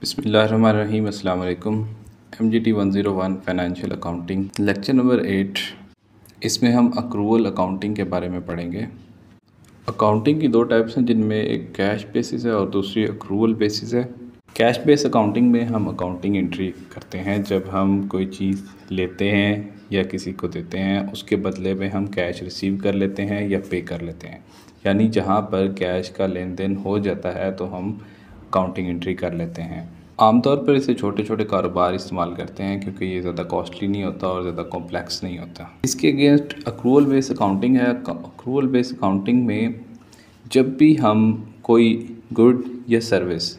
बिस्मिल्लाहिर्रहमानिर्रहीम अस्सलाम वालेकुम। MGT 101 financial accounting lecture number 8। इसमें हम अक्रूवल अकाउंटिंग के बारे में पढ़ेंगे। अकाउंटिंग की दो टाइप्स हैं, जिनमें एक कैश बेसिस है और दूसरी अक्रूवल बेसिस है। कैश बेस अकाउंटिंग में हम अकाउंटिंग एंट्री करते हैं जब हम कोई चीज़ लेते हैं या किसी को देते हैं, उसके बदले में हम कैश रिसीव कर लेते हैं या पे कर लेते हैं। यानी जहाँ पर कैश का लेन देन हो जाता है तो हम अकाउंटिंग एंट्री कर लेते हैं। आमतौर पर इसे छोटे छोटे कारोबार इस्तेमाल करते हैं क्योंकि ये ज़्यादा कॉस्टली नहीं होता और ज़्यादा कॉम्प्लेक्स नहीं होता। इसके अगेंस्ट अक्रूवल बेस अकाउंटिंग है। अक्रूवल बेस अकाउंटिंग में जब भी हम कोई गुड या सर्विस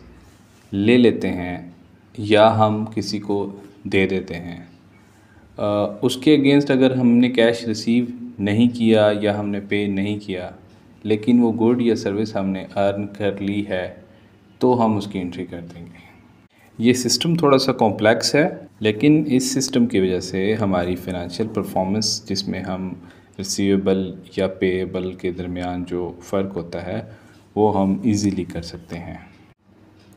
ले लेते हैं या हम किसी को दे देते हैं, उसके अगेंस्ट अगर हमने कैश रिसीव नहीं किया या हमने पे नहीं किया, लेकिन वो गुड या सर्विस हमने अर्न कर ली है, तो हम उसकी एंट्री कर देंगे। ये सिस्टम थोड़ा सा कॉम्प्लेक्स है, लेकिन इस सिस्टम की वजह से हमारी फ़ाइनेंशियल परफॉर्मेंस, जिसमें हम रिसीवेबल या पेएबल के दरमियान जो फ़र्क होता है, वो हम इजीली कर सकते हैं।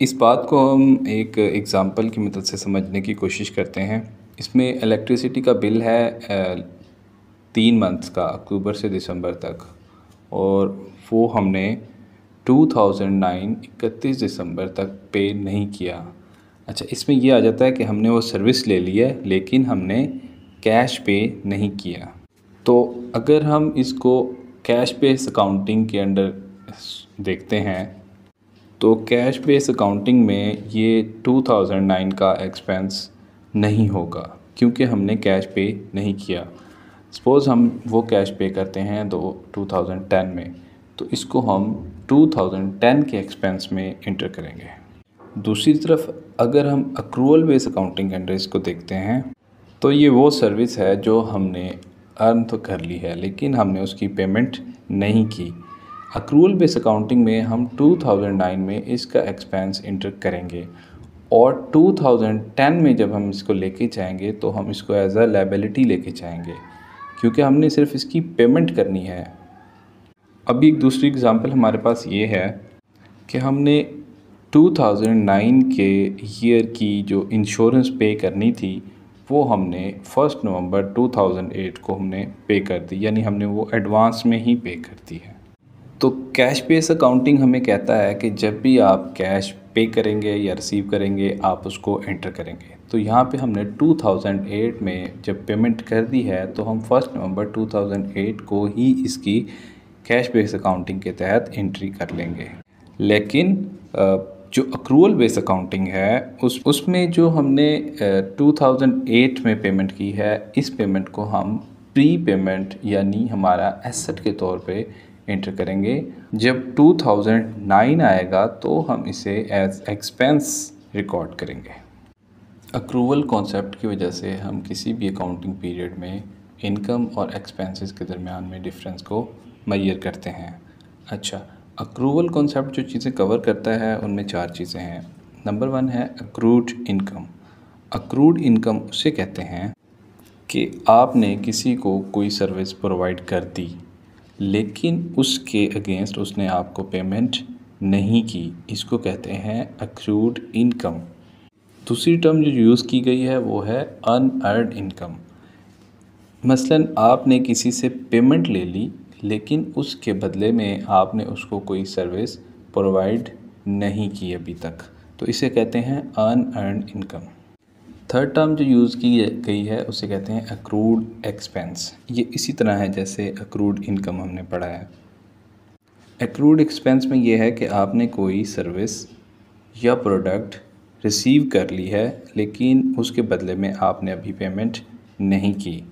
इस बात को हम एक एग्ज़ाम्पल की मदद से समझने की कोशिश करते हैं। इसमें इलेक्ट्रिसिटी का बिल है 3 मंथ्स का, अक्टूबर से दिसंबर तक, और वो हमने 2009 31 दिसंबर तक पे नहीं किया। अच्छा, इसमें ये आ जाता है कि हमने वो सर्विस ले ली है लेकिन हमने कैश पे नहीं किया। तो अगर हम इसको कैश बेस अकाउंटिंग के अंडर देखते हैं तो कैश बेस अकाउंटिंग में ये 2009 का एक्सपेंस नहीं होगा क्योंकि हमने कैश पे नहीं किया। सपोज़ हम वो कैश पे करते हैं 2010 में, तो इसको हम 2010 के एक्सपेंस में इंटर करेंगे। दूसरी तरफ अगर हम अक्रूवल बेस अकाउंटिंग के अंडर इसको देखते हैं तो ये वो सर्विस है जो हमने अर्न तो कर ली है लेकिन हमने उसकी पेमेंट नहीं की। अक्रूवल बेस अकाउंटिंग में हम 2009 में इसका एक्सपेंस इंटर करेंगे और 2010 में जब हम इसको लेके जाएंगे तो हम इसको एज अ लायबिलिटी लेके जाएंगे क्योंकि हमने सिर्फ इसकी पेमेंट करनी है। अभी एक दूसरी एग्ज़ाम्पल हमारे पास ये है कि हमने 2009 के ईयर की जो इंश्योरेंस पे करनी थी वो हमने 1 नवंबर 2008 को हमने पे कर दी, यानी हमने वो एडवांस में ही पे कर दी है। तो कैश बेस अकाउंटिंग हमें कहता है कि जब भी आप कैश पे करेंगे या रिसीव करेंगे, आप उसको एंटर करेंगे। तो यहाँ पे हमने 2008 में जब पेमेंट कर दी है तो हम 1 नवंबर 2008 को ही इसकी कैश बेस अकाउंटिंग के तहत एंट्री कर लेंगे। लेकिन जो अक्रूवल बेस अकाउंटिंग है उसमें जो हमने 2008 में पेमेंट की है, इस पेमेंट को हम प्री पेमेंट यानी हमारा एसेट के तौर पे एंटर करेंगे। जब 2009 आएगा तो हम इसे एज एक्सपेंस रिकॉर्ड करेंगे। अक्रूवल कॉन्सेप्ट की वजह से हम किसी भी अकाउंटिंग पीरियड में इनकम और एक्सपेंसेस के दरमियान में डिफरेंस को मेजर करते हैं। अच्छा, अक्रूवल कॉन्सेप्ट जो चीज़ें कवर करता है उनमें 4 चीज़ें हैं। नंबर 1 है अक्रूड इनकम। अक्रूड इनकम उसे कहते हैं कि आपने किसी को कोई सर्विस प्रोवाइड कर दी लेकिन उसके अगेंस्ट उसने आपको पेमेंट नहीं की, इसको कहते हैं अक्रूड इनकम। दूसरी टर्म जो यूज़ की गई है वो है अनअर्न्ड इनकम। मसलन आपने किसी से पेमेंट ले ली लेकिन उसके बदले में आपने उसको कोई सर्विस प्रोवाइड नहीं की अभी तक, तो इसे कहते हैं अनअर्न्ड इनकम। थर्ड टर्म जो यूज़ की गई है उसे कहते हैं अक्रूड एक्सपेंस। ये इसी तरह है जैसे अक्रूड इनकम हमने पढ़ा है। अक्रूड एक्सपेंस में ये है कि आपने कोई सर्विस या प्रोडक्ट रिसीव कर ली है लेकिन उसके बदले में आपने अभी पेमेंट नहीं की।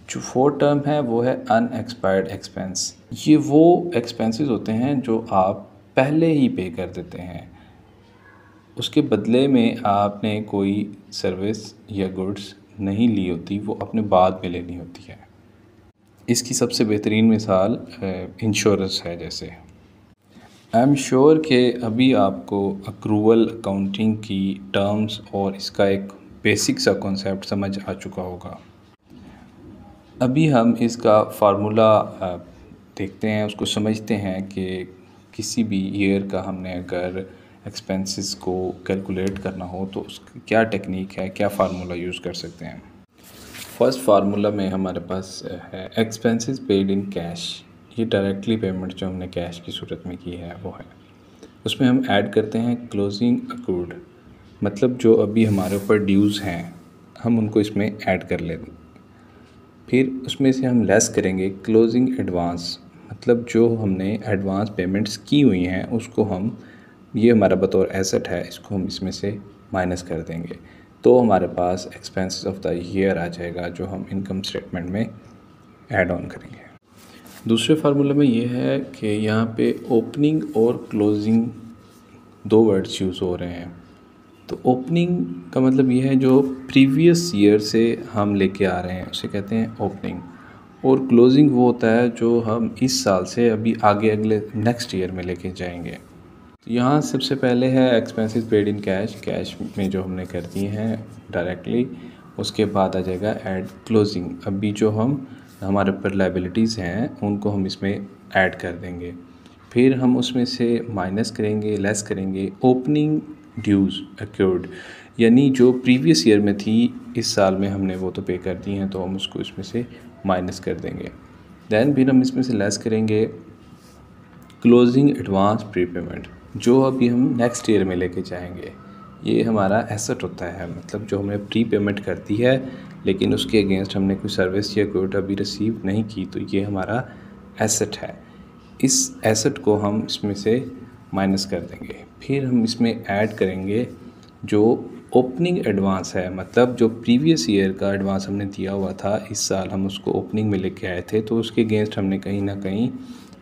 जो फोर्थ टर्म है वो है अनएक्सपायर्ड एक्सपेंस। ये वो एक्सपेंसेस होते हैं जो आप पहले ही पे कर देते हैं, उसके बदले में आपने कोई सर्विस या गुड्स नहीं ली होती, वो अपने बाद में लेनी होती है। इसकी सबसे बेहतरीन मिसाल इंश्योरेंस है। जैसे आई एम श्योर कि अभी आपको अक्रूवल अकाउंटिंग की टर्म्स और इसका एक बेसिक सा कॉन्सेप्ट समझ आ चुका होगा। अभी हम इसका फार्मूला देखते हैं, उसको समझते हैं कि किसी भी ईयर का हमने अगर एक्सपेंसेस को कैलकुलेट करना हो तो उसकी क्या टेक्निक है, क्या फार्मूला यूज़ कर सकते हैं। फर्स्ट फार्मूला में हमारे पास है एक्सपेंसेस पेड इन कैश। ये डायरेक्टली पेमेंट जो हमने कैश की सूरत में की है वो है। उसमें हम ऐड करते हैं क्लोजिंग अक्रूड, मतलब जो अभी हमारे ऊपर ड्यूज़ हैं हम उनको इसमें ऐड कर लेते। फिर उसमें से हम लेस करेंगे क्लोजिंग एडवांस, मतलब जो हमने एडवांस पेमेंट्स की हुई हैं उसको हम, ये हमारा बतौर एसेट है, इसको हम इसमें से माइनस कर देंगे। तो हमारे पास एक्सपेंसेस ऑफ द ईयर आ जाएगा जो हम इनकम स्टेटमेंट में ऐड ऑन करेंगे। दूसरे फार्मूले में ये है कि यहाँ पे ओपनिंग और क्लोजिंग दो वर्ड्स यूज़ हो रहे हैं। तो ओपनिंग का मतलब ये है जो प्रीवियस ईयर से हम लेके आ रहे हैं उसे कहते हैं ओपनिंग, और क्लोजिंग वो होता है जो हम इस साल से अभी आगे अगले नेक्स्ट ईयर में लेके जाएंगे। तो यहाँ सबसे पहले है expenses paid in cash, cash में जो हमने कर दिए हैं डायरेक्टली। उसके बाद आ जाएगा ऐड क्लोजिंग, अभी जो हम हमारे ऊपर लाइबिलिटीज़ हैं उनको हम इसमें ऐड कर देंगे। फिर हम उसमें से माइनस करेंगे, लेस करेंगे ओपनिंग ड्यूज़ अक्योर्ड, यानी जो प्रीवियस ईयर में थी इस साल में हमने वो तो पे कर दी हैं तो हम उसको इसमें से माइनस कर देंगे। दैन फिर हम इसमें से लेस करेंगे क्लोजिंग एडवांस प्री पेमेंट, जो अभी हम नेक्स्ट ईयर में लेके जाएंगे। ये हमारा एसेट होता है, मतलब जो हमने प्री पेमेंट कर दी है लेकिन उसके अगेंस्ट हमने कोई सर्विस या कोई अभी रिसीव नहीं की, तो ये हमारा एसेट है। इस एसेट को हम इसमें से माइनस कर देंगे। फिर हम इसमें ऐड करेंगे जो ओपनिंग एडवांस है, मतलब जो प्रीवियस ईयर का एडवांस हमने दिया हुआ था इस साल हम उसको ओपनिंग में लेके आए थे, तो उसके अगेंस्ट हमने कहीं ना कहीं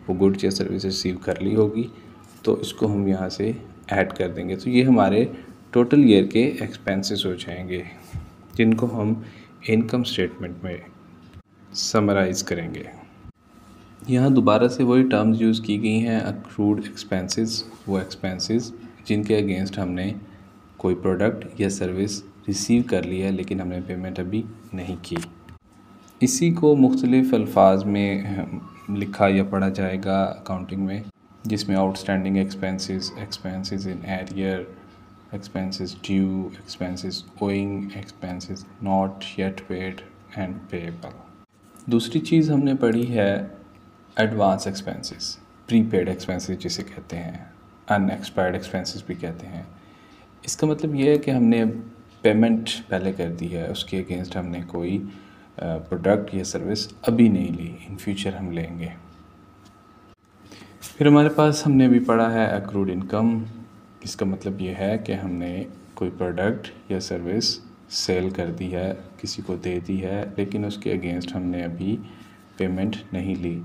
वो गुड्स या सर्विस रिसीव कर ली होगी, तो इसको हम यहाँ से ऐड कर देंगे। तो ये हमारे टोटल ईयर के एक्सपेंसेस हो जाएंगे जिनको हम इनकम स्टेटमेंट में समराइज़ करेंगे। यहाँ दोबारा से वही टर्म्स यूज़ की गई हैं, अक्रूड एक्सपेंसेस, वो एक्सपेंसेस जिनके अगेंस्ट हमने कोई प्रोडक्ट या सर्विस रिसीव कर लिया है लेकिन हमने पेमेंट अभी नहीं की। इसी को मुख्तलिफ़ अल्फाज में लिखा या पढ़ा जाएगा अकाउंटिंग में, जिसमें outstanding expenses, expenses in arrear, expenses due, expenses owing, expenses not yet paid and payable. दूसरी चीज़ हमने पढ़ी है एडवांस एक्सपेंसेस, प्रीपेड एक्सपेंसेस जिसे कहते हैं, अनएक्सपायर्ड एक्सपेंसेस भी कहते हैं। इसका मतलब ये है कि हमने पेमेंट पहले कर दी है, उसके अगेंस्ट हमने कोई प्रोडक्ट या सर्विस अभी नहीं ली, इन फ्यूचर हम लेंगे। फिर हमारे पास हमने अभी पढ़ा है अक्रूड इनकम। इसका मतलब ये है कि हमने कोई प्रोडक्ट या सर्विस सेल कर दी है, किसी को दे दी है, लेकिन उसके अगेंस्ट हमने अभी पेमेंट नहीं ली।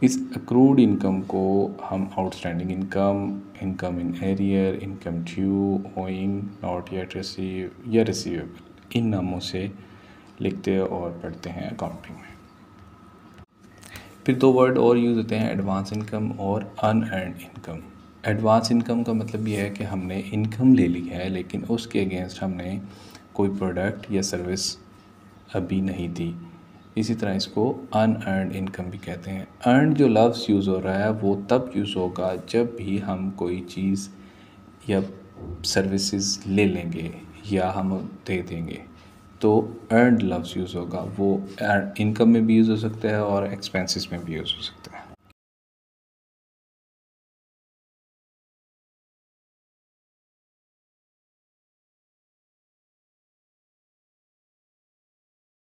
इस अक्रूड इनकम को हम outstanding income, income in arrear, income due, owing, not yet receive या रिसीवेबल, इन नामों से लिखते और पढ़ते हैं अकाउंटिंग में। फिर दो वर्ड और यूज़ होते हैं, एडवांस इनकम और अनअर्न्ड इनकम। एडवांस इनकम का मतलब ये है कि हमने इनकम ले ली है लेकिन उसके अगेंस्ट हमने कोई प्रोडक्ट या सर्विस अभी नहीं दी। इसी तरह इसको अनअर्न्ड इनकम भी कहते हैं। अर्न जो लफ्ज़ यूज़ हो रहा है वो तब यूज़ होगा जब भी हम कोई चीज़ या सर्विसेज ले लेंगे या हम दे देंगे, तो अर्नड लफ्ज़ यूज़ होगा। वो इनकम में भी यूज़ हो सकता है और एक्सपेंसेस में भी यूज़ हो सकता है।